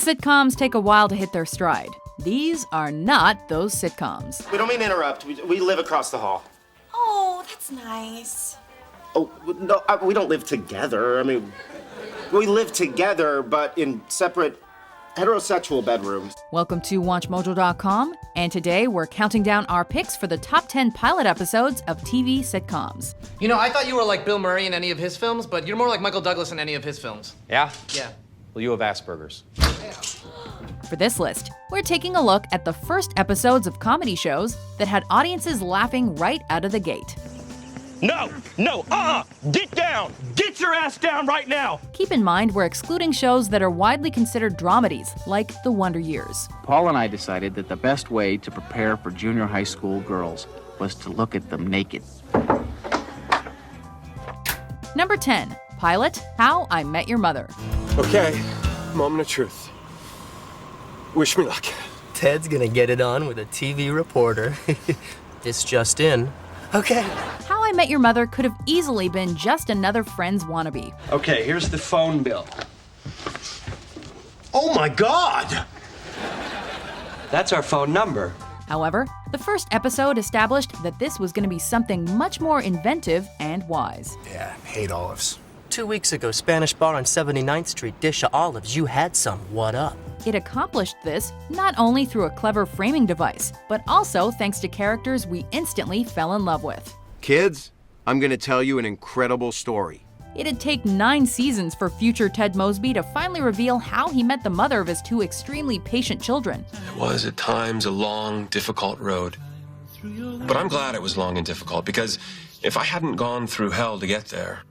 sitcoms take a while to hit their stride. These are not those sitcoms. We don't mean to interrupt. We live across the hall. Oh, that's nice. Oh, no, we don't live together. I mean, we live together, but in separate heterosexual bedrooms. Welcome to WatchMojo.com, and today we're counting down our picks for the top 10 pilot episodes of TV sitcoms. You know, I thought you were like Bill Murray in any of his films, but you're more like Michael Douglas in any of his films. Yeah? Yeah. Well, you have Asperger's. For this list, we're taking a look at the first episodes of comedy shows that had audiences laughing right out of the gate. No, get down! Get your ass down right now! Keep in mind, we're excluding shows that are widely considered dramedies, like The Wonder Years. Paul and I decided that the best way to prepare for junior high school girls was to look at them naked. Number 10, pilot How I Met Your Mother. Okay, moment of truth. Wish me luck. Ted's gonna get it on with a TV reporter. This just in. Okay. How I Met Your Mother could have easily been just another Friends wannabe. Okay, here's the phone bill. Oh my God! That's our phone number. However, the first episode established that this was going to be something much more inventive and wise. Yeah, hate olives. 2 weeks ago, Spanish bar on 79th Street, dish of olives. You had some. What up? It accomplished this not only through a clever framing device, but also thanks to characters we instantly fell in love with. Kids, I'm going to tell you an incredible story. It'd take 9 seasons for future Ted Mosby to finally reveal how he met the mother of his 2 extremely patient children. It was at times a long, difficult road. But I'm glad it was long and difficult, because if I hadn't gone through hell to get there,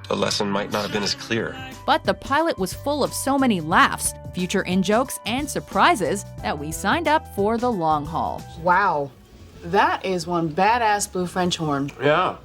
the lesson might not have been as clear. But the pilot was full of so many laughs, future in-jokes, and surprises that we signed up for the long haul. Wow, that is one badass blue French horn. Yeah.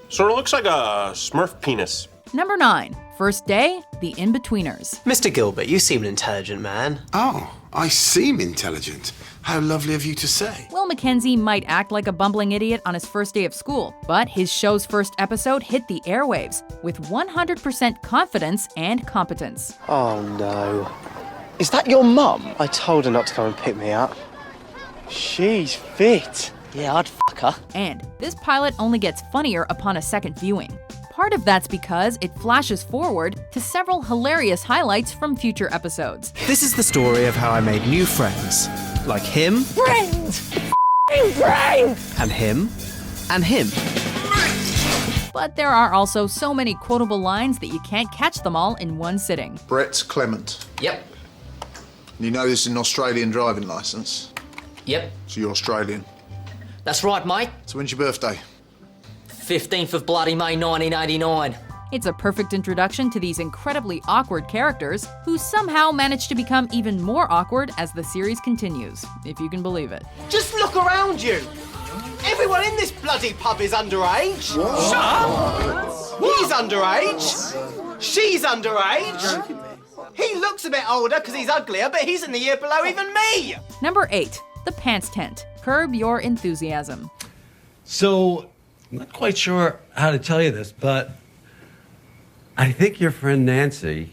Sort of looks like a Smurf penis. Number 9, first day, the Inbetweeners. Mr. Gilbert, you seem an intelligent man. Oh, I seem intelligent. How lovely of you to say. Will Mackenzie might act like a bumbling idiot on his first day of school, but his show's first episode hit the airwaves with 100% confidence and competence. Oh no. Is that your mum? I told her not to come and pick me up. She's fit. Yeah, I'd fuck her. And this pilot only gets funnier upon a second viewing. Part of that's because it flashes forward to several hilarious highlights from future episodes. This is the story of how I made new friends. Like him. Friends! Friends! And him. And him. But there are also so many quotable lines that you can't catch them all in one sitting. Brett Clement. Yep. You know this is an Australian driving licence? Yep. So you're Australian. That's right, mate. So when's your birthday? 15th of bloody May 1989. It's a perfect introduction to these incredibly awkward characters who somehow manage to become even more awkward as the series continues, if you can believe it. Just look around you. Everyone in this bloody pub is underage. Shut up. He's underage. She's underage. He looks a bit older because he's uglier, but he's in the year below even me. Number 8, the Pants Tent. Curb Your Enthusiasm. So, I'm not quite sure how to tell you this, but I think your friend Nancy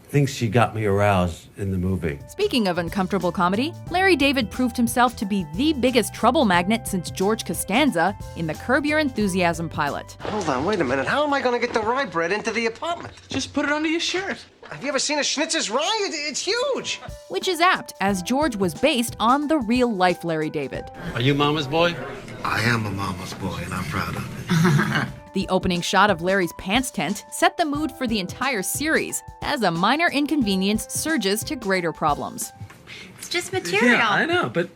thinks she got me aroused in the movie. Speaking of uncomfortable comedy, Larry David proved himself to be the biggest trouble magnet since George Costanza in the Curb Your Enthusiasm pilot. Hold on, wait a minute. How am I going to get the rye bread into the apartment? Just put it under your shirt. Have you ever seen a Schnitzer's rye? It's huge. Which is apt, as George was based on the real-life Larry David. Are you Mama's boy? I am a mama's boy, and I'm proud of it. The opening shot of Larry's pants tent set the mood for the entire series, as a minor inconvenience surges to greater problems. It's just material. Yeah, I know, but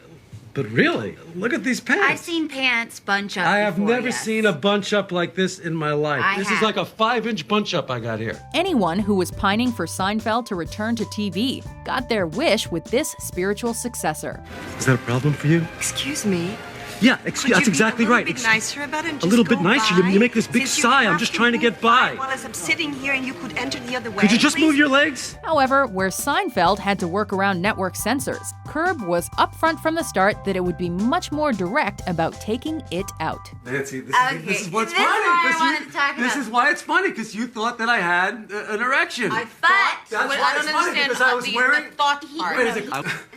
really, look at these pants. I've seen pants bunch up I have before, never yes. seen a bunch up like this in my life. This is like a 5-inch bunch up I got here. Anyone who was pining for Seinfeld to return to TV got their wish with this spiritual successor. Is that a problem for you? Excuse me. Yeah, that's exactly right. A little bit nicer about it and a little just bit go nicer. by? You make this big Since you sigh. I'm have just to trying to get by. Well, as I'm sitting here and you could enter the other way. Could you just please? move your legs? However, where Seinfeld had to work around network censors, Curb was upfront from the start that it would be much more direct about taking it out. Nancy, this is what's funny. This is why it's funny, because you thought that I had an erection. But I don't understand because I was wearing. thought part. Wait a second.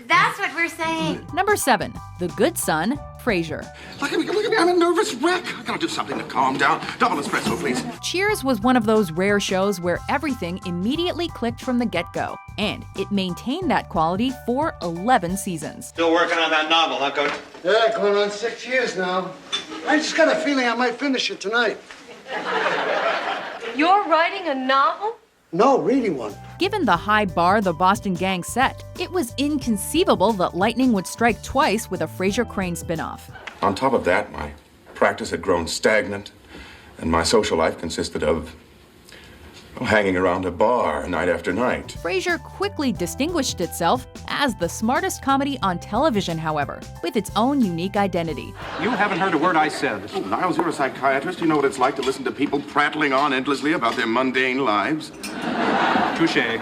That's what we're saying. Number 7, The Good Son, Frasier. Look at me, I'm a nervous wreck. I gotta do something to calm down. Double espresso, please. Cheers was one of those rare shows where everything immediately clicked from the get-go, and it maintained that quality for 11 seasons. Still working on that novel, huh, Coach? Yeah, going on 6 years now. I just got a feeling I might finish it tonight. You're writing a novel? No, reading one. Given the high bar the Boston gang set, it was inconceivable that lightning would strike twice with a Frasier Crane spin-off. On top of that, my practice had grown stagnant, and my social life consisted of hanging around a bar night after night. Frasier quickly distinguished itself as the smartest comedy on television, however, with its own unique identity. You haven't heard a word I said. Oh, Niles, you're a psychiatrist. You know what it's like to listen to people prattling on endlessly about their mundane lives. Touché.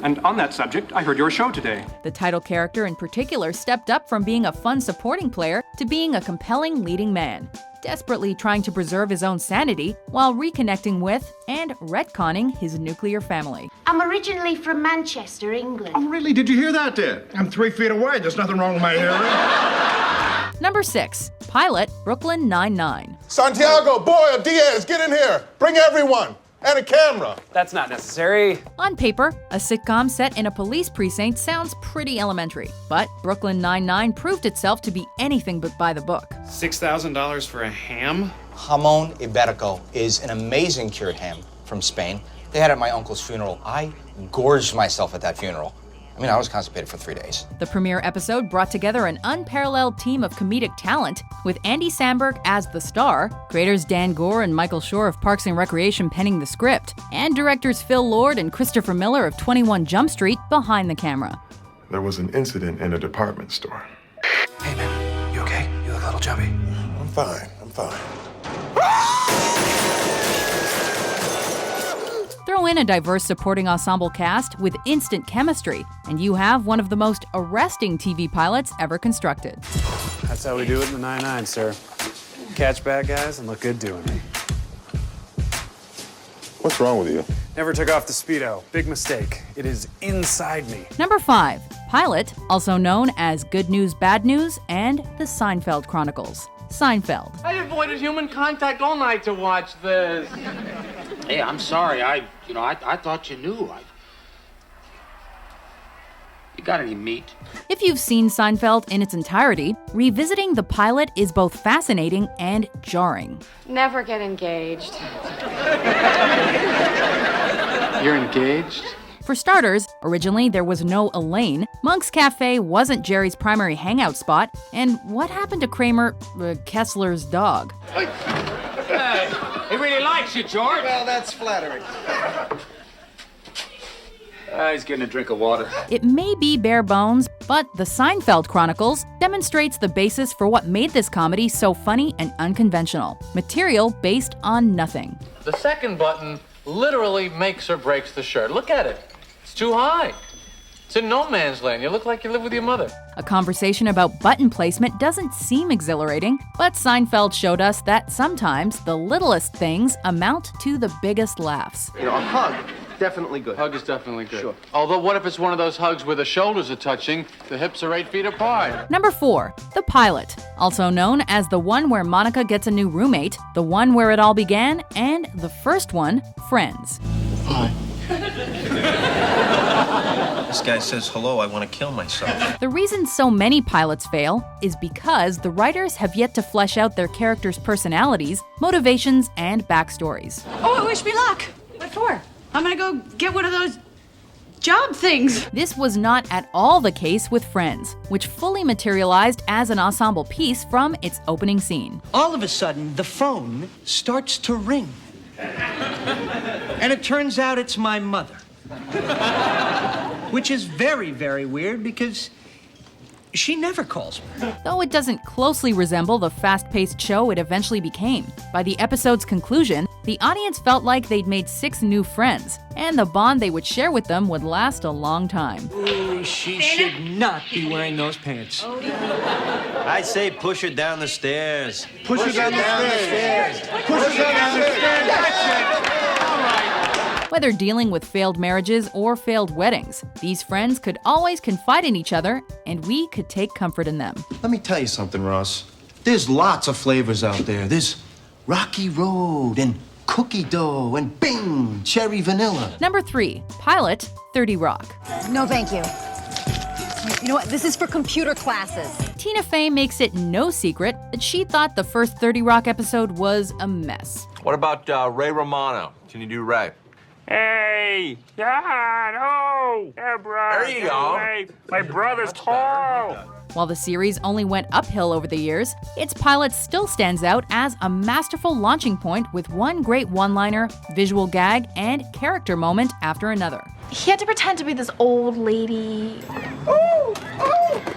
And on that subject, I heard your show today. The title character in particular stepped up from being a fun supporting player to being a compelling leading man, desperately trying to preserve his own sanity while reconnecting with and retconning his nuclear family. I'm originally from Manchester, England. Oh, really? Did you hear that, Dad? I'm 3 feet away. There's nothing wrong with my hearing. Number 6, pilot Brooklyn Nine-Nine. Santiago, Boyer, Diaz, get in here. Bring everyone. And a camera. That's not necessary. On paper, a sitcom set in a police precinct sounds pretty elementary, but Brooklyn Nine-Nine proved itself to be anything but by the book. $6,000 for a ham? Jamón Iberico is an amazing cured ham from Spain. They had it at my uncle's funeral. I gorged myself at that funeral. I mean, I was constipated for 3 days. The premiere episode brought together an unparalleled team of comedic talent, with Andy Samberg as the star, creators Dan Gore and Michael Schur of Parks and Recreation penning the script, and directors Phil Lord and Christopher Miller of 21 Jump Street behind the camera. There was an incident in a department store. Hey, man, you okay? You look a little jumpy. I'm fine. Throw in a diverse supporting ensemble cast with instant chemistry, and you have one of the most arresting TV pilots ever constructed. That's how we do it in the 9-9, sir. Catch bad guys and look good doing it. What's wrong with you? Never took off the Speedo. Big mistake. It is inside me. Number 5, pilot, also known as Good News, Bad News, and The Seinfeld Chronicles. Seinfeld. I avoided human contact all night to watch this. Hey, I'm sorry. I thought you knew. You got any meat? If you've seen Seinfeld in its entirety, revisiting the pilot is both fascinating and jarring. Never get engaged. You're engaged? For starters, originally there was no Elaine, Monk's Cafe wasn't Jerry's primary hangout spot, and what happened to Kramer, Kessler's dog? He really likes you, George. Well, that's flattering. He's getting a drink of water. It may be bare bones, but The Seinfeld Chronicles demonstrates the basis for what made this comedy so funny and unconventional. Material based on nothing. The second button literally makes or breaks the shirt. Look at it. It's too high. It's in no man's land. You look like you live with your mother. A conversation about button placement doesn't seem exhilarating, but Seinfeld showed us that sometimes the littlest things amount to the biggest laughs. You know, a hug, definitely good. Hug is definitely good. Sure. Although, what if it's one of those hugs where the shoulders are touching, the hips are 8 feet apart? Number 4, The Pilot, also known as the one where Monica gets a new roommate, the one where it all began, and the first one, Friends. Hi. This guy says hello, I want to kill myself. The reason so many pilots fail is because the writers have yet to flesh out their characters' personalities, motivations, and backstories. Oh, wish me luck. What for? I'm gonna go get one of those job things. This was not at all the case with Friends, which fully materialized as an ensemble piece from its opening scene. All of a sudden, the phone starts to ring. And it turns out it's my mother. Which is very, very weird because she never calls me. Though it doesn't closely resemble the fast-paced show it eventually became. By the episode's conclusion, the audience felt like they'd made 6 new friends, and the bond they would share with them would last a long time. Ooh, she should not be wearing those pants. I say push her down the stairs. Push her down the stairs. Push her down the stairs. That's it. Whether dealing with failed marriages or failed weddings, these friends could always confide in each other, and we could take comfort in them. Let me tell you something, Ross. There's lots of flavors out there. There's Rocky Road and cookie dough and bing, cherry vanilla. Number 3, Pilot, 30 Rock. No, thank you. You know what? This is for computer classes. Tina Fey makes it no secret that she thought the first 30 Rock episode was a mess. What about Ray Romano? Can you do Ray? Hey, John, oh, Deborah. There you go. Hey, my brother's tall. While the series only went uphill over the years, its pilot still stands out as a masterful launching point with one great one-liner, visual gag, and character moment after another. He had to pretend to be this old lady. Oh,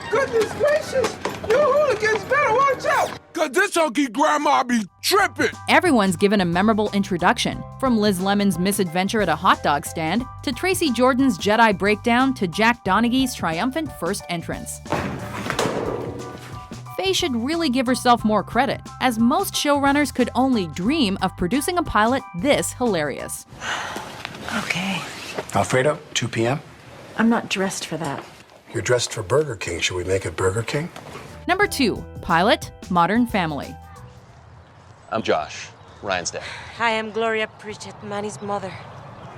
goodness gracious. You hooligans better watch out. Cause this hunky grandma be tripping. Everyone's given a memorable introduction, from Liz Lemon's misadventure at a hot dog stand, to Tracy Jordan's Jedi breakdown, to Jack Donaghy's triumphant first entrance. Faye should really give herself more credit, as most showrunners could only dream of producing a pilot this hilarious. Okay. Alfredo, 2 p.m.? I'm not dressed for that. You're dressed for Burger King. Should we make it Burger King? Number 2, Pilot, Modern Family. I'm Josh, Ryan's dad. Hi, I'm Gloria Pritchett, Manny's mother.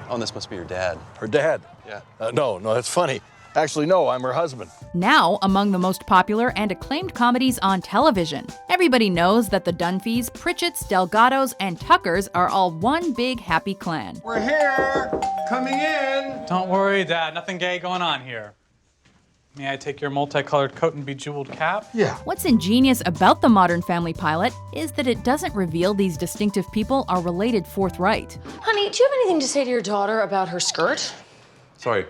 Oh, and this must be your dad. Her dad? Yeah. No, that's funny. Actually, no, I'm her husband. Now among the most popular and acclaimed comedies on television. Everybody knows that the Dunphys, Pritchetts, Delgados, and Tuckers are all one big happy clan. We're here, coming in. Don't worry, Dad, nothing gay going on here. May I take your multicolored coat and bejeweled cap? Yeah. What's ingenious about the Modern Family pilot is that it doesn't reveal these distinctive people are related forthright. Honey, do you have anything to say to your daughter about her skirt? Sorry.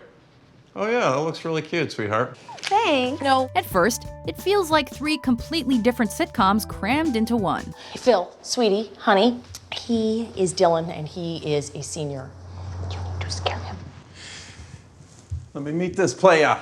Oh, yeah, that looks really cute, sweetheart. Thanks. No, at first, it feels like 3 completely different sitcoms crammed into one. Hey, Phil, sweetie, honey, he is Dylan and he is a senior. You need to scare him. Let me meet this player.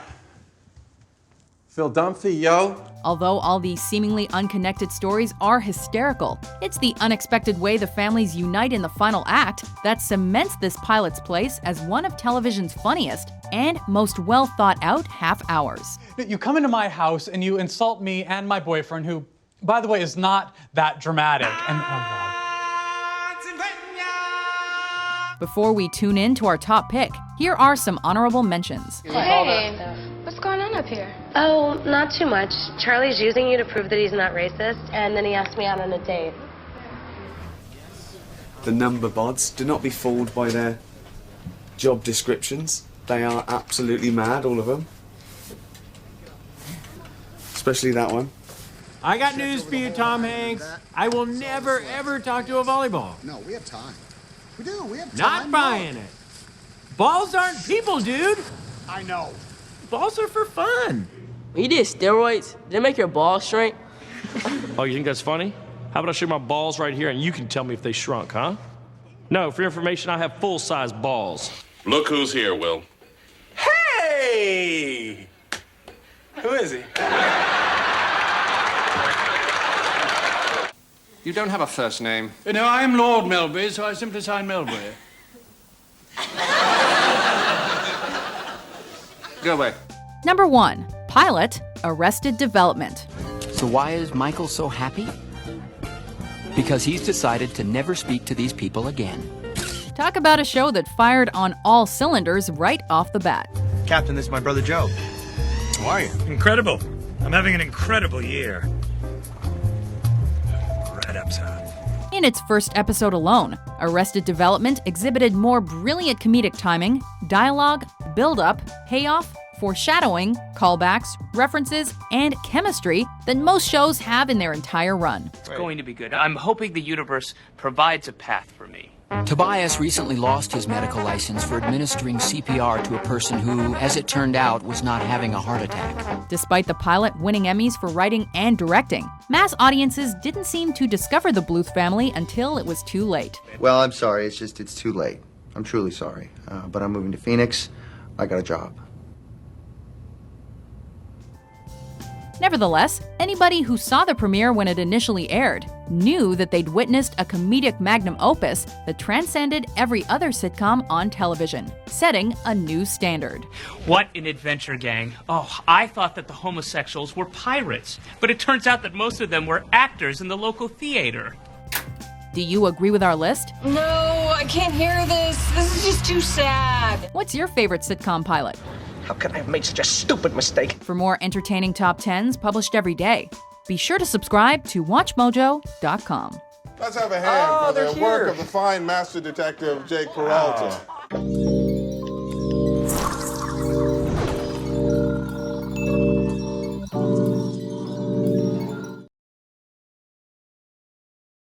Phil Dunphy, yo. Although all these seemingly unconnected stories are hysterical, it's the unexpected way the families unite in the final act that cements this pilot's place as one of television's funniest and most well-thought-out half-hours. You come into my house and you insult me and my boyfriend, who, by the way, is not that dramatic. And Before we tune in to our top pick, here are some honorable mentions. Hey, what's going on up here? Oh, not too much. Charlie's using you to prove that he's not racist, and then he asked me out on a date. The number bods, do not be fooled by their job descriptions. They are absolutely mad, all of them. Especially that one. I got news for you, Tom Hanks. I will never, ever talk to a volleyball. No, we have time. We do, we have Not time. buying it. Balls aren't people, dude. I know. Balls are for fun. When you did steroids, did it make your balls shrink? Oh, you think that's funny? How about I show you my balls right here and you can tell me if they shrunk, huh? No, for your information, I have full-size balls. Look who's here, Will. Hey! Who is he? You don't have a first name. No, I'm Lord Melbury, so I simply sign Melbury. Go away. Number 1, Pilot, Arrested Development. So why is Michael so happy? Because he's decided to never speak to these people again. Talk about a show that fired on all cylinders right off the bat. Captain, this is my brother Joe. How are you? Incredible. I'm having an incredible year. Right up top. In its first episode alone, Arrested Development exhibited more brilliant comedic timing, dialogue, build-up, payoff, foreshadowing, callbacks, references, and chemistry than most shows have in their entire run. It's going to be good. I'm hoping the universe provides a path for me. Tobias recently lost his medical license for administering CPR to a person who, as it turned out, was not having a heart attack. Despite the pilot winning Emmys for writing and directing, mass audiences didn't seem to discover the Bluth family until it was too late. Well, I'm sorry. It's too late. I'm truly sorry. But I'm moving to Phoenix. I got a job. Nevertheless, anybody who saw the premiere when it initially aired knew that they'd witnessed a comedic magnum opus that transcended every other sitcom on television, setting a new standard. What an adventure, gang. Oh, I thought that the homosexuals were pirates, but it turns out that most of them were actors in the local theater. Do you agree with our list? No, I can't hear this. This is just too sad. What's your favorite sitcom pilot? How could I have made such a stupid mistake? For more entertaining top 10s published every day, be sure to subscribe to WatchMojo.com. Let's have a hand for the work of the fine master detective Jake Peralta.